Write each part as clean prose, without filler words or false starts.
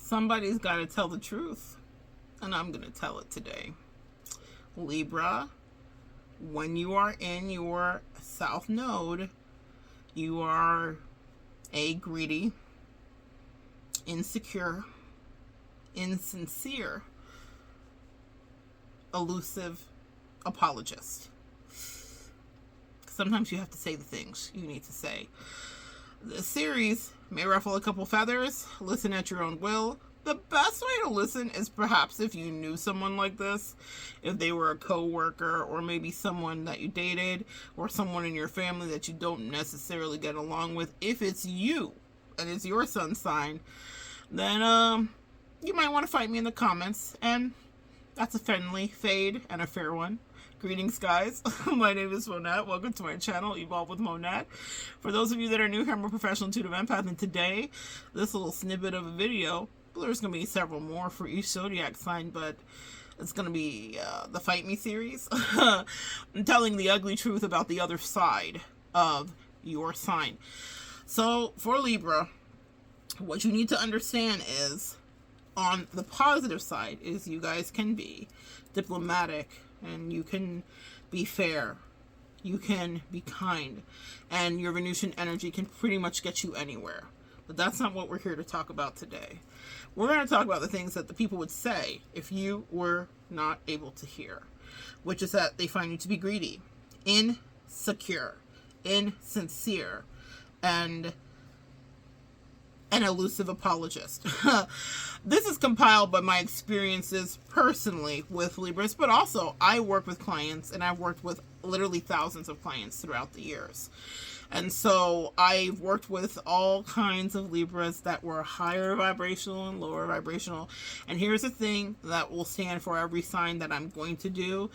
Somebody's got to tell the truth, and I'm going to tell it today. Libra, when you are in your South Node, you are a greedy, insecure, insincere, elusive apologist. Sometimes you have to say the things you need to say. This series may ruffle a couple feathers. Listen at your own will. The best way to listen is perhaps if you knew someone like this, if they were a co-worker or maybe someone that you dated or someone in your family that you don't necessarily get along with. If it's you and it's your sun sign, then you might want to fight me in the comments, and that's a friendly fade and a fair one. Greetings, guys. My name is Monette. Welcome to my channel, Evolve with Monette. For those of you that are new here, I'm a professional intuitive empath, and today, this little snippet of a video, there's going to be several more for each zodiac sign, but it's going to be the Fight Me series. I'm telling the ugly truth about the other side of your sign. So, for Libra, what you need to understand is, on the positive side, is you guys can be diplomatic, and you can be fair, you can be kind, and your Venusian energy can pretty much get you anywhere. But that's not what we're here to talk about today. We're going to talk about the things that the people would say if you were not able to hear, which is that they find you to be greedy, insecure, insincere, and an elusive apologist. This is compiled by my experiences personally with Libras, but also I work with clients, and I've worked with literally thousands of clients throughout the years. And so I've worked with all kinds of Libras that were higher vibrational and lower vibrational. And here's the thing that will stand for every sign that I'm going to do.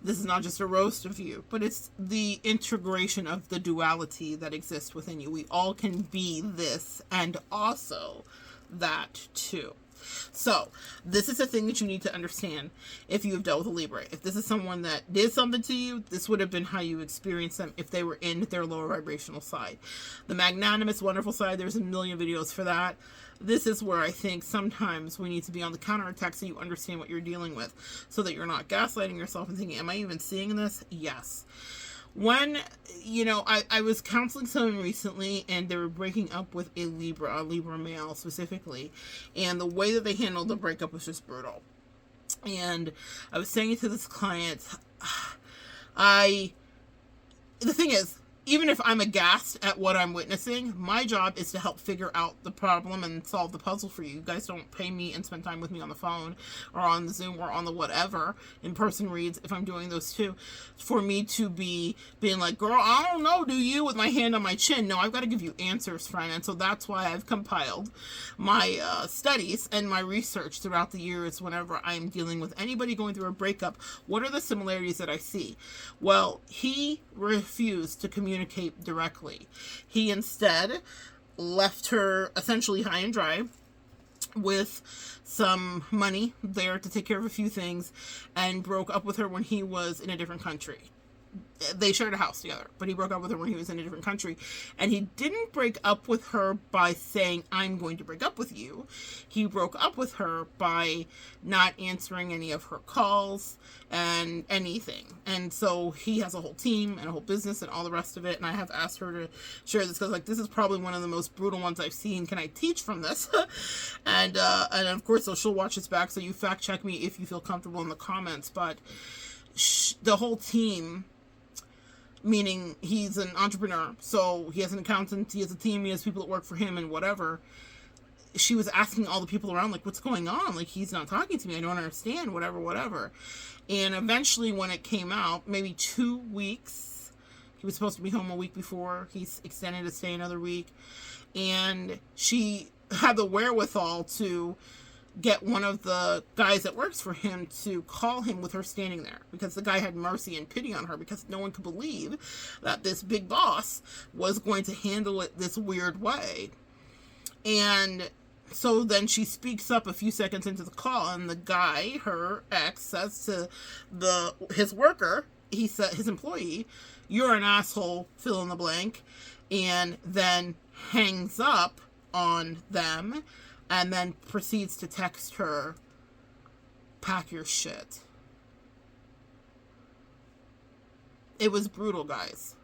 This is not just a roast of you, but it's the integration of the duality that exists within you. We all can be this and also that too. So, this is a thing that you need to understand if you've dealt with a Libra. If this is someone that did something to you, this would have been how you experienced them if they were in their lower vibrational side. The magnanimous, wonderful side, there's a million videos for that. This is where I think sometimes we need to be on the counterattack so you understand what you're dealing with, so that you're not gaslighting yourself and thinking, am I even seeing this? Yes. When, I was counseling someone recently, and they were breaking up with a Libra male specifically, and the way that they handled the breakup was just brutal. And I was saying to this client, the thing is, even if I'm aghast at what I'm witnessing, my job is to help figure out the problem and solve the puzzle for you. You guys don't pay me and spend time with me on the phone or on the Zoom or on the whatever, in-person reads, if I'm doing those too, for me to be being like, girl, I don't know, do you, with my hand on my chin. No, I've got to give you answers, friend. And so that's why I've compiled my studies and my research throughout the years whenever I'm dealing with anybody going through a breakup. What are the similarities that I see? Well, he refused to communicate directly. He instead left her essentially high and dry with some money there to take care of a few things, and broke up with her when he was in a different country. They shared a house together, but he broke up with her when he was in a different country. And he didn't break up with her by saying, I'm going to break up with you. He broke up with her by not answering any of her calls and anything. And so he has a whole team and a whole business and all the rest of it. And I have asked her to share this because, this is probably one of the most brutal ones I've seen. Can I teach from this? and of course, so she'll watch this back. So you fact check me if you feel comfortable in the comments. But the whole team, meaning he's an entrepreneur, so he has an accountant, he has a team, he has people that work for him and whatever. She was asking all the people around, what's going on? He's not talking to me, I don't understand, whatever. And eventually, when it came out, maybe 2 weeks, he was supposed to be home a week before, he's extended to stay another week, and she had the wherewithal to get one of the guys that works for him to call him with her standing there, because the guy had mercy and pity on her, because no one could believe that this big boss was going to handle it this weird way. And so then she speaks up a few seconds into the call, and the guy, her ex, says to his worker, he said, his employee, you're an asshole, fill in the blank, and then hangs up on them and then proceeds to text her, pack your shit. It was brutal, guys.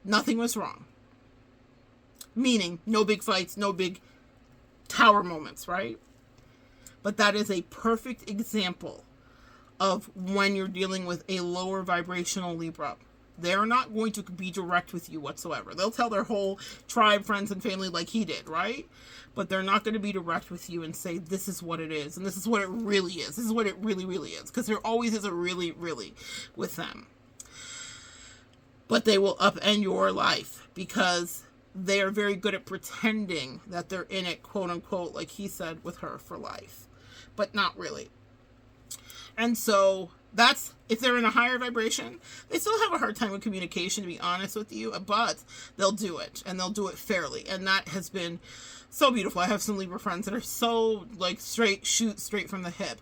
Nothing was wrong. Meaning, no big fights, no big tower moments, right? But that is a perfect example of when you're dealing with a lower vibrational Libra. They're not going to be direct with you whatsoever. They'll tell their whole tribe, friends, and family like he did, right? But they're not going to be direct with you and say, this is what it is, and this is what it really is. This is what it really, really is. Because there always is a really, really with them. But they will upend your life because they are very good at pretending that they're in it, quote unquote, like he said, with her for life. But not really. And so that's, if they're in a higher vibration, they still have a hard time with communication, to be honest with you, but they'll do it, and they'll do it fairly. And that has been so beautiful. I have some Libra friends that are so, like, shoot straight from the hip.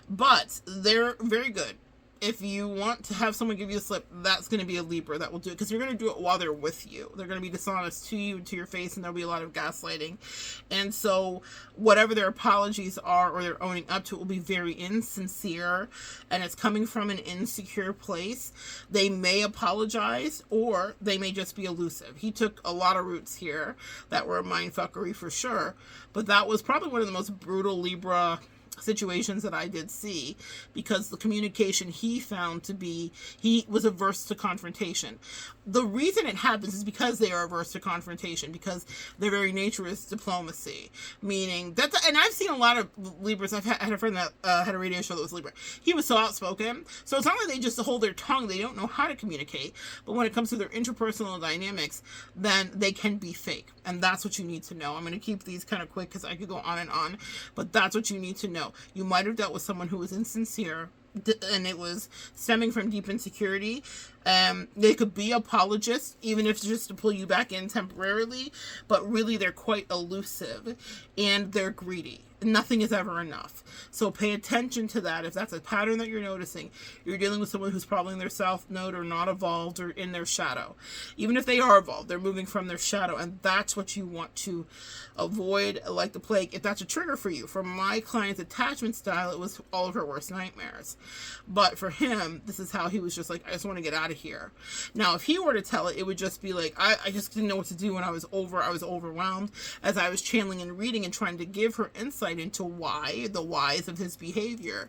But they're very good. If you want to have someone give you a slip, that's going to be a Libra that will do it, because you're going to do it while they're with you. They're going to be dishonest to you and to your face, and there'll be a lot of gaslighting. And so whatever their apologies are or they're owning up to, it will be very insincere, and it's coming from an insecure place. They may apologize, or they may just be elusive. He took a lot of routes here that were mindfuckery for sure, but that was probably one of the most brutal Libra situations that I did see, because the communication he found to be, he was averse to confrontation. The reason it happens is because they are averse to confrontation, because their very nature is diplomacy, meaning that, and I've seen a lot of Libras. I've had a friend that had a radio show that was Libra. He was so outspoken, so it's not like they just hold their tongue, they don't know how to communicate, but when it comes to their interpersonal dynamics, then they can be fake, and that's what you need to know. I'm going to keep these kind of quick because I could go on, but that's what you need to know. You might have dealt with someone who was insincere, and it was stemming from deep insecurity. They could be apologists, even if it's just to pull you back in temporarily, but really they're quite elusive, and they're greedy. Nothing is ever enough. So pay attention to that. If that's a pattern that you're noticing, you're dealing with someone who's probably in their south node or not evolved or in their shadow. Even if they are evolved, they're moving from their shadow, and that's what you want to avoid like the plague. If that's a trigger for you, for my client's attachment style, it was all of her worst nightmares. But for him, this is how he was just like, I just want to get out of here. Now, if he were to tell it, it would just be like, I just didn't know what to do when I was overwhelmed as I was channeling and reading and trying to give her insight into the whys of his behavior.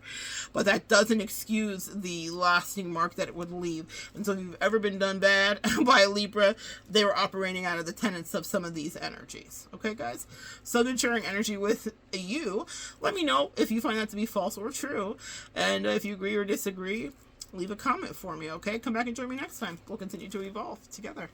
But that doesn't excuse the lasting mark that it would leave. And so if you've ever been done bad by a Libra, they were operating out of the tenets of some of these energies. Okay, guys? So good sharing energy with you. Let me know if you find that to be false or true. And if you agree or disagree, leave a comment for me, okay? Come back and join me next time. We'll continue to evolve together.